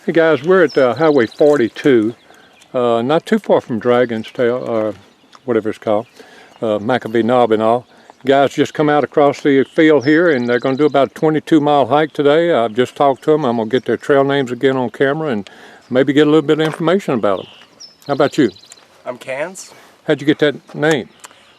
Hey guys, we're at Highway 42, not too far from Dragon's Tail, or whatever it's called, Maccabee Knob and all. Guys just come out across the field here and they're going to do about a 22-mile hike today. I've just talked to them. I'm going to get their trail names again on camera and maybe get a little bit of information about them. How about you? I'm Cans. How'd you get that name?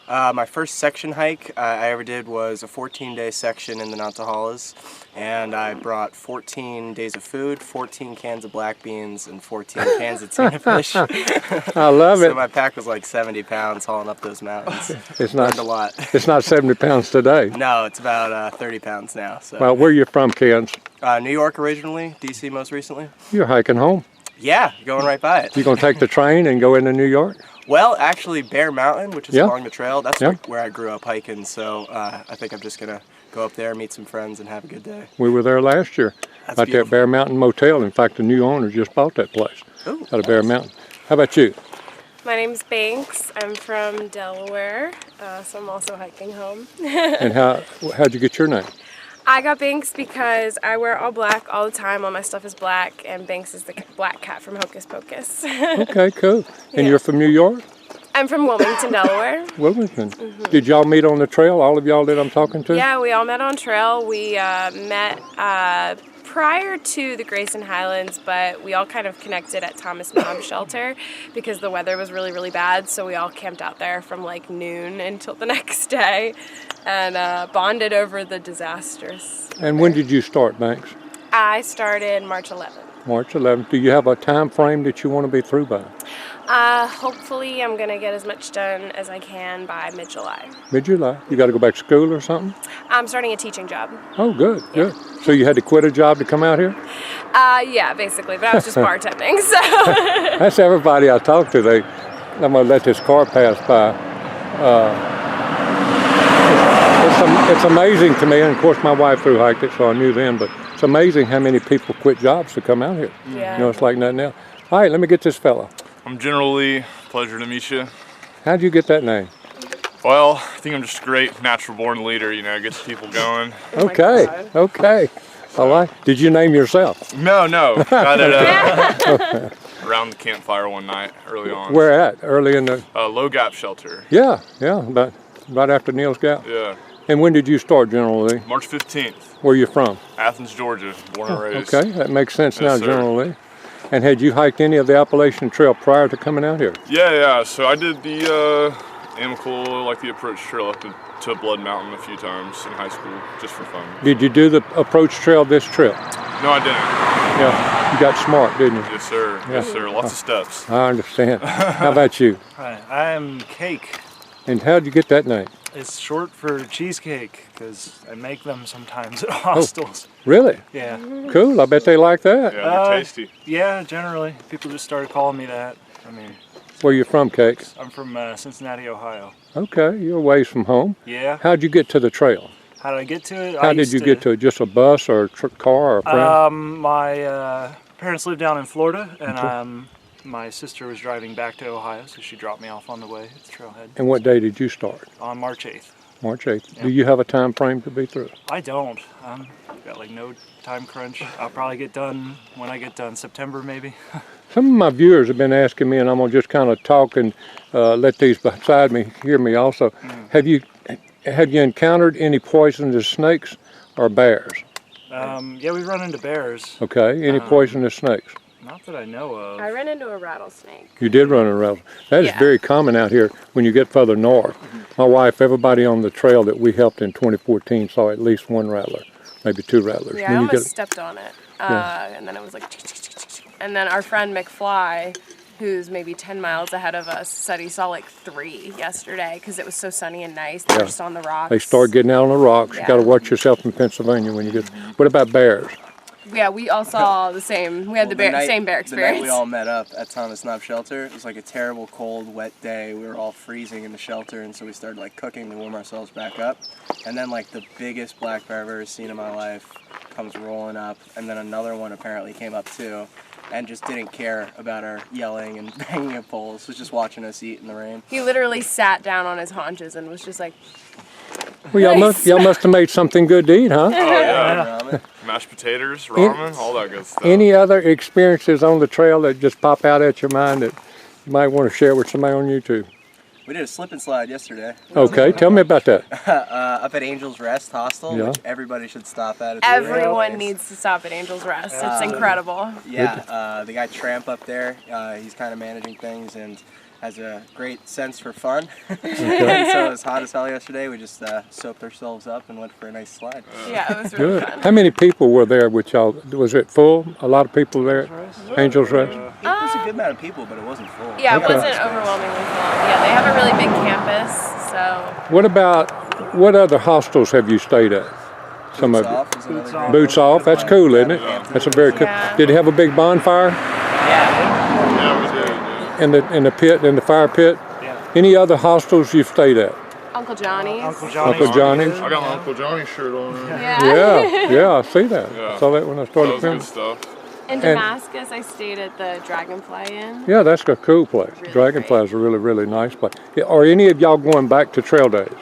My first section hike I ever did was a 14-day section in the Nantahalas, and I brought 14 days of food, 14 cans of black beans, and 14 cans of tuna fish. I love it. So my pack was like 70 pounds hauling up those mountains. It's not a lot. It's not 70 pounds today. No, it's about 30 pounds now. So. Well, where are you from, Cans? New York originally, DC most recently. You're hiking home. Yeah, going right by it. You gonna take the train and go into New York? Well, actually, Bear Mountain, which is Yeah. along the trail, that's Yeah. where I grew up hiking. So I think I'm just gonna go up there, meet some friends, and have a good day. We were there last year That's at beautiful. that Bear Mountain Motel. In fact, the new owner just bought that place Ooh, out of Bear Mountain. How about you? My name's Banks. I'm from Delaware, so I'm also hiking home. And how'd you get your name? I got Banks because I wear all black all the time. All my stuff is black, and Banks is the black cat from Hocus Pocus. Okay, cool. And Yeah. you're from New York? I'm from Wilmington, Delaware. Wilmington. Did y'all meet on the trail, all of y'all that I'm talking to? Yeah, we all met on trail. We met prior to the Grayson Highlands, but we all kind of connected at Thomas Knob Shelter because the weather was really, really bad. So we all camped out there from like noon until the next day and bonded over the disastrous weather. And when did you start, Banks? I started March 11th. March 11th. Do you have a time frame that you want to be through by? Hopefully I'm going to get as much done as I can by mid-July. Mid-July. You got to go back to school or something? I'm starting a teaching job. Oh, good, good. So you had to quit a job to come out here? Yeah, basically, but I was just bartending, so. That's everybody I talk to. I'm going to let this car pass by. It's amazing to me, and of course my wife through hiked it, so I knew then, but it's amazing how many people quit jobs to come out here. Yeah. You know, it's like nothing else. All right, let me get this fella. I'm General Lee. Pleasure to meet you. How'd you get that name? Well, I think I'm just a great natural born leader, you know, gets people going. Okay, okay. All right. Did you name yourself? No. Got it around the campfire one night early on. Where at? Early in the... Low Gap Shelter. Yeah, but right after Neil's Gap. Yeah. And when did you start, General Lee? March 15th. Where are you from? Athens, Georgia. Born and raised. Okay, that makes sense now, Yes, sir. General Lee. And had you hiked any of the Appalachian Trail prior to coming out here? Yeah. So I did the Amical, like the approach trail up to Blood Mountain a few times in high school, just for fun. Did you do the approach trail this trip? No, I didn't. Yeah, you got smart, didn't you? Yes, sir. Yeah. Yes, sir. Lots of steps. I understand. How about you? Hi, I'm Cake. And how'd you get that name? It's short for cheesecake because I make them sometimes at hostels. Really? Yeah. Cool, I bet they like that. Yeah, they're tasty. Yeah, generally. People just started calling me that. I mean, Where you from, Cake? I'm from Cincinnati, Ohio. Okay, you're a ways from home. Yeah. How'd you get to the trail? How did I get to it? How did you get to it? Just a bus or a car or a friend? My parents live down in Florida, and my sister was driving back to Ohio, so she dropped me off on the way at the trailhead. And what day did you start? On March 8th. March 8th. Yeah. Do you have a time frame to be through? I don't. Got like no time crunch. I'll probably get done when I get done, September maybe. Some of my viewers have been asking me, and I'm going to just kind of talk and let these beside me hear me also. Have you encountered any poisonous snakes or bears? Yeah, we run into bears. Okay, any poisonous snakes? Not that I know of. I ran into a rattlesnake. You did run around. That is Yeah. very common out here when you get further north. My wife, everybody on the trail that we helped in 2014 saw at least one rattler, maybe two rattlers. Yeah, I When you almost get, stepped on it. Yeah. And then it was like, and then our friend McFly, who's maybe 10 miles ahead of us, said he saw like 3 yesterday because it was so sunny and nice. They were just on the rocks. they start getting out on the rocks. You Yeah. got to watch yourself in Pennsylvania when you get. What about bears? Yeah, we all saw the same. We had same bear The night we experience. all met up at Thomas Knob Shelter, it was like a terrible, cold, wet day. We were all freezing in the shelter, and so we started like cooking to warm ourselves back up. And then like the biggest black bear I've ever seen in my life comes rolling up, and then another one apparently came up too, and just didn't care about our yelling and banging at poles. Was just watching us eat in the rain. He literally sat down on his haunches and was just like, Well, y'all must have made something good to eat, huh? Oh, yeah. I'm ramen. Mashed potatoes, ramen, all that good stuff. Any other experiences on the trail that just pop out at your mind that you might want to share with somebody on YouTube? We did a slip and slide yesterday. Okay, tell me about that. Up at Angel's Rest Hostel, Yeah. which everybody should stop at. Everyone needs to stop at Angel's Rest. It's incredible. Yeah, the guy Tramp up there, he's kind of managing things and has a great sense for fun. And so it was hot as hell yesterday. We just soaped ourselves up and went for a nice slide. Yeah, it was really Good. fun. How many people were there with y'all? Was it full? A lot of people there at Angel's Rest? It was a good amount of people, but it wasn't full. Yeah, it Okay. wasn't overwhelmingly full. Yeah, they have a really big campus, so. What other hostels have you stayed at? Some Boots of you. Off was another great Boots one. Off, that's cool, isn't it? That's a very cool. Yeah. Did it have a big bonfire Yeah, we did. Yeah. in the pit, in the fire pit? Yeah. Any other hostels you've stayed at? Uncle Johnny's. Uncle Johnny's. Uncle Johnny's? I got my Uncle Johnny shirt on. Yeah. Yeah, I see that. Yeah. I saw that when I That started was filming. good stuff. In Damascus, I stayed at the Dragonfly Inn. Yeah, that's a cool place. Really Dragonfly great. is a really, really nice place. Are any of y'all going back to trail days?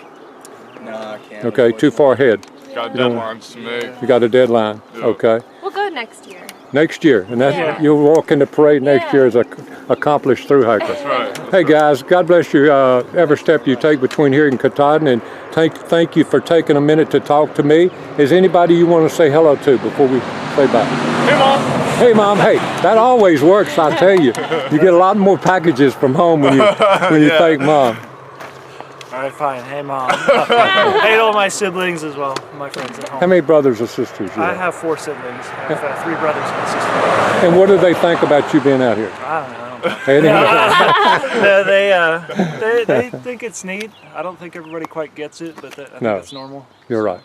No, I can't. Okay, too far ahead. Got deadlines to make. You got a deadline. Yeah. Okay. We'll go next year. Next year, and that's Yeah. you'll walk in the parade next Yeah. year as a accomplished through hiker. That's right. Hey guys, God bless you every step you take between here and Katahdin, and thank you for taking a minute to talk to me. Is anybody you want to say hello to before we say bye? Hey, Mom. Hey Mom, hey, that always works, I tell you. You get a lot more packages from home when you Yeah. thank Mom. All right, fine. Hey, Mom. Hey to all my siblings as well, my friends at home. How many brothers or sisters you I have? have 4 siblings. I have 3 brothers and a sister. And what do they think about you being out here? I don't know. Anything? They think it's neat. I don't think everybody quite gets it, but I think No. it's normal. You're right.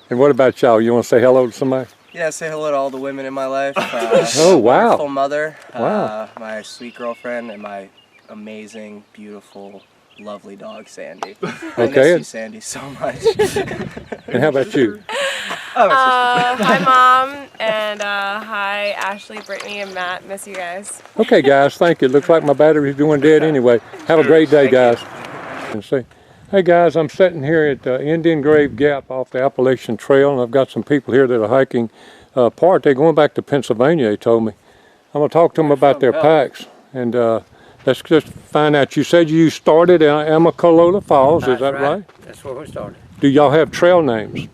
And what about y'all? You want to say hello to somebody? Yeah, say hello to all the women in my life. Oh, wow. Wonderful mother, Wow. my sweet girlfriend, and my amazing, beautiful, lovely dog, Sandy. I Okay. miss you, Sandy, so much. And how about you? Hi, Mom, and hi, Ashley, Brittany, and Matt. Miss you guys. Okay, guys, thank you. Looks like my battery's going dead anyway. Have a great day, guys. And see. Hey, guys, I'm sitting here at Indian Grave Gap off the Appalachian Trail, and I've got some people here that are hiking part. They're going back to Pennsylvania, they told me. I'm going to talk to them about their packs, and let's just find out. You said you started at Amicalola Falls, is that right? That's where we started. Do y'all have trail names?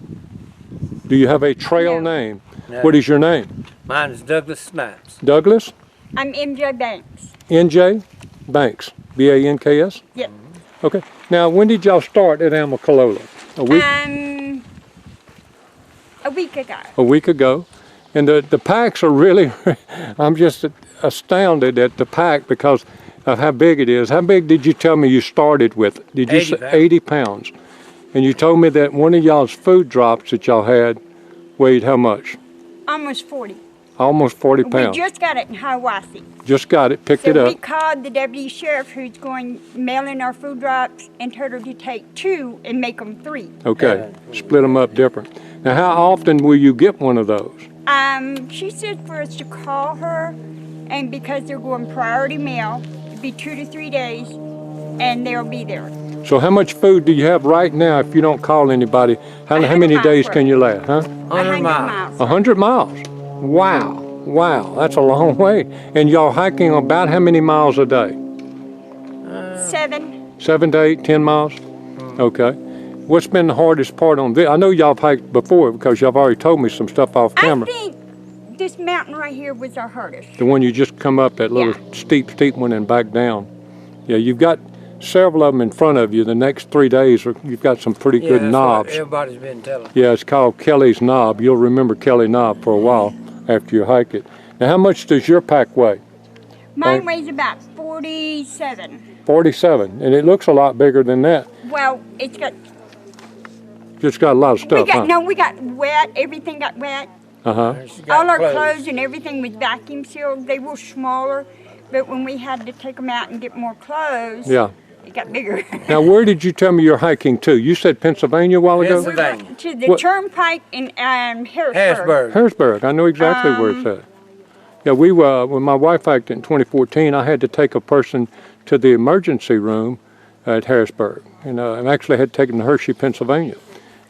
Do you have a trail No. name? No. What is your name? Mine is Douglas Snipes. Douglas? I'm MJ Banks. NJ Banks, B-A-N-K-S? Yep. Okay. Now, when did y'all start at Amicalola? A week ago. A week ago. And the packs are really, I'm just astounded at the pack because of how big it is. How big did you tell me you started with? Did you 80 say pounds. 80 pounds? And you told me that one of y'all's food drops that y'all had weighed how much? Almost 40. Almost 40 pounds. We just got it in Hiawassee. Just got it, picked So it we up. called the deputy sheriff who's going mailing our food drops and told her to take 2 and make them 3. Okay, split them up different. Now, how often will you get one of those? She said for us to call her, and because they're going priority mail, it'd be 2 to 3 days, and they'll be there. So how much food do you have right now if you don't call anybody? How 100 many miles days worth. can you last, huh? 100 miles. 100 miles. Wow. Wow, that's a long way. And y'all hiking about how many miles a day? 7. 7 to 8, 10 miles? Okay. What's been the hardest part on this? I know y'all have hiked before because y'all have already told me some stuff off I camera. think this mountain right here was our hardest. The one you just come up, that little steep one and back down. Yeah, you've got several of them in front of you. The next 3 days, you've got some pretty good that's what knobs. everybody's been telling. Yeah, it's called Kelly's Knob. You'll remember Kelly Knob for a while after you hike it. Now, how much does your pack weigh? Mine weighs about 47. 47, and it looks a lot bigger than that. Well, it's got, Just got a lot of stuff, we got wet, everything got wet. Uh-huh. She's got All our clothes and everything was vacuum sealed. They were smaller, but when we had to take them out and get more clothes, Yeah. it got bigger. Now, where did you tell me you're hiking to? You said Pennsylvania a while ago? Pennsylvania. To the What- turnpike in Harrisburg. Harrisburg. Harrisburg. I know exactly where it's at. Yeah, when my wife hiked in 2014, I had to take a person to the emergency room at Harrisburg. And I actually had taken to Hershey, Pennsylvania.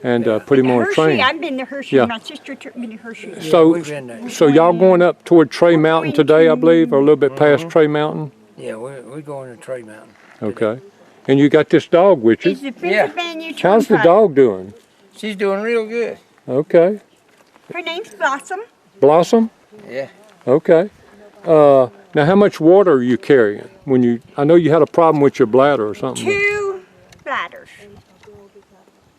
and put him on a Hershey, train. I've been to Hershey. Yeah. My sister took me to Hershey. So, we've been there. so y'all going up toward Trey Mountain today, I believe, or a little bit past Trey Mountain? Yeah, we're going to Trey Mountain. Okay. And you got this dog with you. It's the Yeah. Pennsylvania How's the Turnpike. dog doing? She's doing real good. Okay. Her name's Blossom. Blossom? Yeah. Okay. Now, how much water are you carrying? When you, I know you had a problem with your bladder or something. 2 bladders.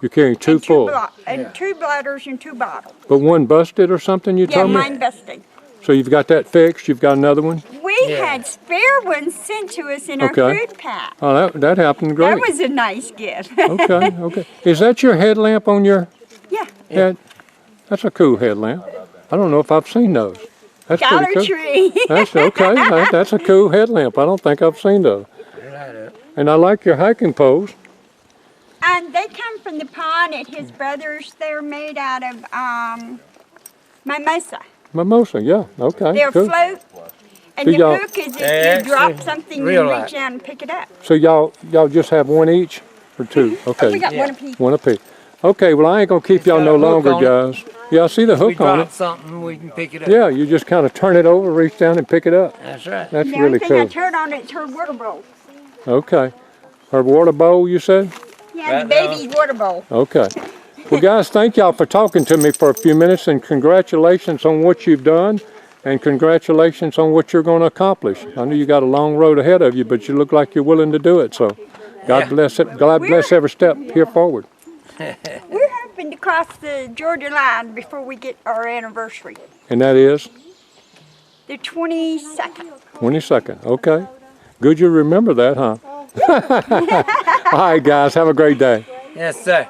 You're carrying two and full, and 2 bladders and 2 bottles. but one busted or something. You Yeah, told me. mine busted. So you've got that fixed. You've got another one. We had spare ones sent to us in Okay. our food pack. Oh, that happened great. That was a nice gift. Okay. Okay. Is that your headlamp on your Yeah. head? That's a cool headlamp. I don't know if I've seen those. That's Dollar pretty cool. Tree. That's okay. That's a cool headlamp. I don't think I've seen those. And I like your hiking poles. And they come from the pond at his brother's. They're made out of mimosa. Mimosa, yeah. Okay. They're Cool. float. And So the y'all- hook is Yeah, if you drop it's something, real you light. reach down and pick it up. So y'all just have one each or two? Okay. We got one apiece. One apiece. Okay, well, I ain't gonna keep y'all got no a hook longer, on it. guys. Yeah, I see the We hook on drop it. something, we can pick it up. Yeah, you just kind of turn it over, reach down and pick it up. That's right. That's The really only thing I cool. turn on it is her water bowl. Okay. Her water bowl, you said? Yeah, the Right now. baby's water bowl. Okay. Well, guys, thank y'all for talking to me for a few minutes, and congratulations on what you've done, and congratulations on what you're going to accomplish. I know you got a long road ahead of you, but you look like you're willing to do it. So, God bless it. God bless every step here forward. We're hoping to cross the Georgia line before we get our anniversary. And that is The 22nd. 22nd. Okay. Good you remember that, huh? All right, guys. Have a great day. Yes, sir.